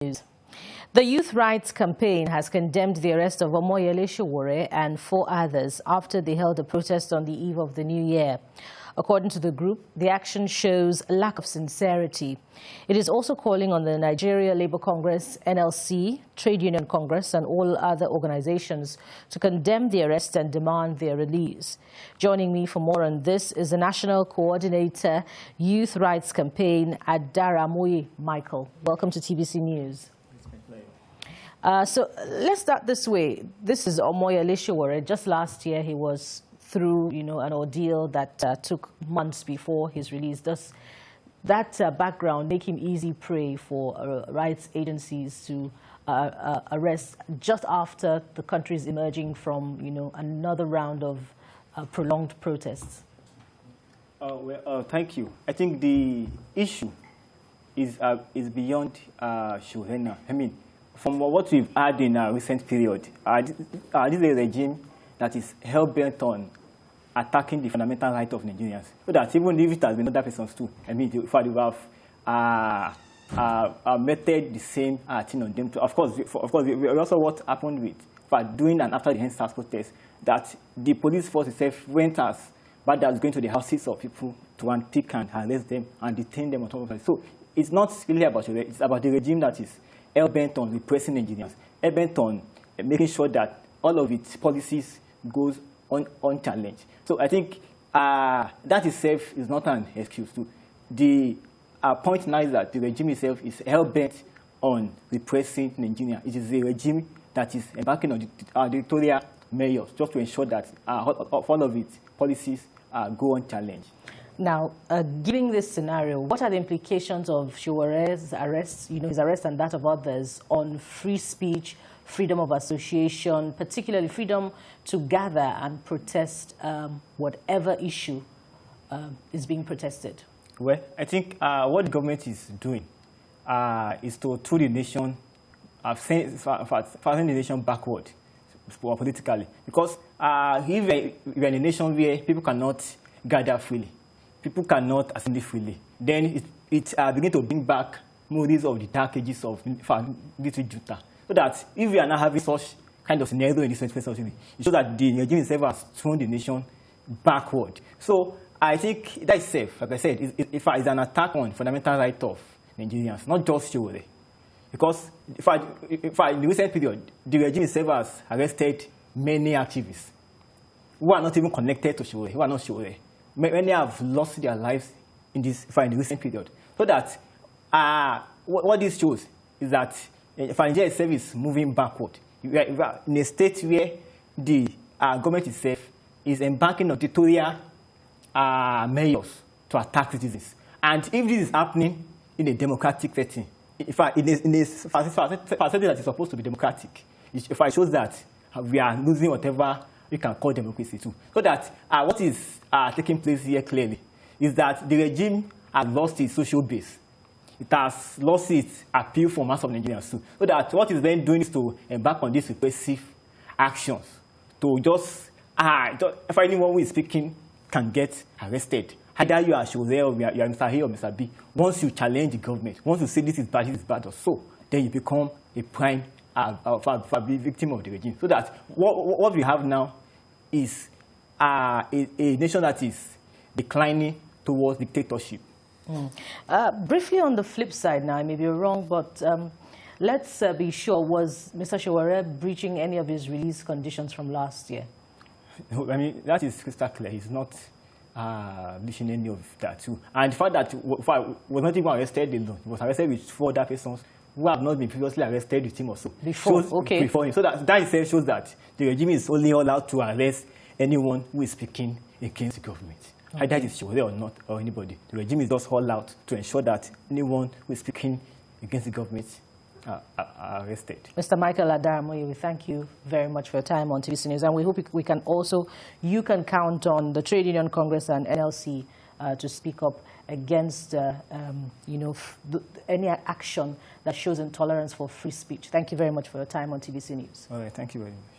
News. The Youth Rights Campaign has condemned the arrest of Omoyele Sowore and 4 others after they held a protest on the eve of the new year. According to the group, the action shows a lack of sincerity. It is also calling on the Nigeria Labour Congress, NLC, Trade Union Congress and all other organizations to condemn the arrest and demand their release. Joining me for more on this is the National Coordinator, Youth Rights Campaign, Adaramoye Michael. Welcome to TVC News. So let's start this way. This is Omoyele Sowore. Just last year, he was through, an ordeal that took months before his release. Does that background make him easy prey for rights agencies to arrest just after the country is emerging from, another round of prolonged protests? Thank you. I think the issue is beyond Sowore. I mean, from what we've had in a recent period, this is a regime that is hell-bent on attacking the fundamental rights of Nigerians. So that even if it has been other persons too, I mean, in fact, we have meted the same thing on them too. Of course, we also what happened with during and after the NSAS protest, that the police force itself went as bad as going to the houses of people to unpick and arrest them and detain them on top of it. So it's not really about Sowore, it's about the regime that is hell-bent on repressing Nigerians, hell-bent on making sure that all of its policies goes unchallenged. So I think that itself is not an excuse too. The point now is that the regime itself is hell-bent on repressing Nigeria. It is a regime that is embarking on dictatorial measures just to ensure that all of its policies go unchallenged. Now, given this scenario, what are the implications of Sowore's arrest, his arrest and that of others on free speech, freedom of association, particularly freedom to gather and protest whatever issue is being protested? Well, I think what the government is doing is to turn the nation, forcing the nation backward politically. Because if we're in a nation where people cannot gather freely, people cannot assemble freely, then it begins to bring back memories of the dark ages of military junta. So that if we are not having such kind of scenario in this 21st century, it shows that the regime itself has thrown the nation backward. So I think that itself, like I said, is an attack on fundamental rights of Nigerians, not just Sowore. Because in the recent period, the regime itself has arrested many activists who are not even connected to Sowore, who are not Sowore. Many have lost their lives in the recent period. So that what this shows is that Nigeria itself is moving backward. We are in a state where the government itself is embarking on dictatorial measures to attack citizens. And if this is happening in a democratic setting, in a facility that is supposed to be democratic, it shows that we are losing whatever we can call democracy too. So that what is taking place here clearly is that the regime has lost its social base. It has lost its appeal for mass of Nigerians too. So that what it's then doing is to embark on these repressive actions to just, if anyone who is speaking can get arrested. Either you are Sowore or you are Mr. A or Mr. B. Once you challenge the government, once you say this is bad or so, then you become a prime victim of the regime. So that what we have now is a nation that is declining towards dictatorship. Briefly on the flip side now, I may be wrong, but let's be sure, was Mr. Sowore breaching any of his release conditions from last year? No, I mean, that is crystal clear. He's not breaching any of that too. And the fact that he was not even arrested alone, he was arrested with 4 other persons who have not been previously arrested with him or so. Before him. So that itself shows that the regime is only allowed to arrest anyone who is speaking against the government. Okay. Either it's Sowore or not, or anybody. The regime is just all out to ensure that anyone who is speaking against the government are arrested. Mr. Michael Adaramoye, we thank you very much for your time on TVC News, and we hope you can count on the Trade Union Congress and NLC to speak up against any action that shows intolerance for free speech. Thank you very much for your time on TVC News. All right, thank you very much.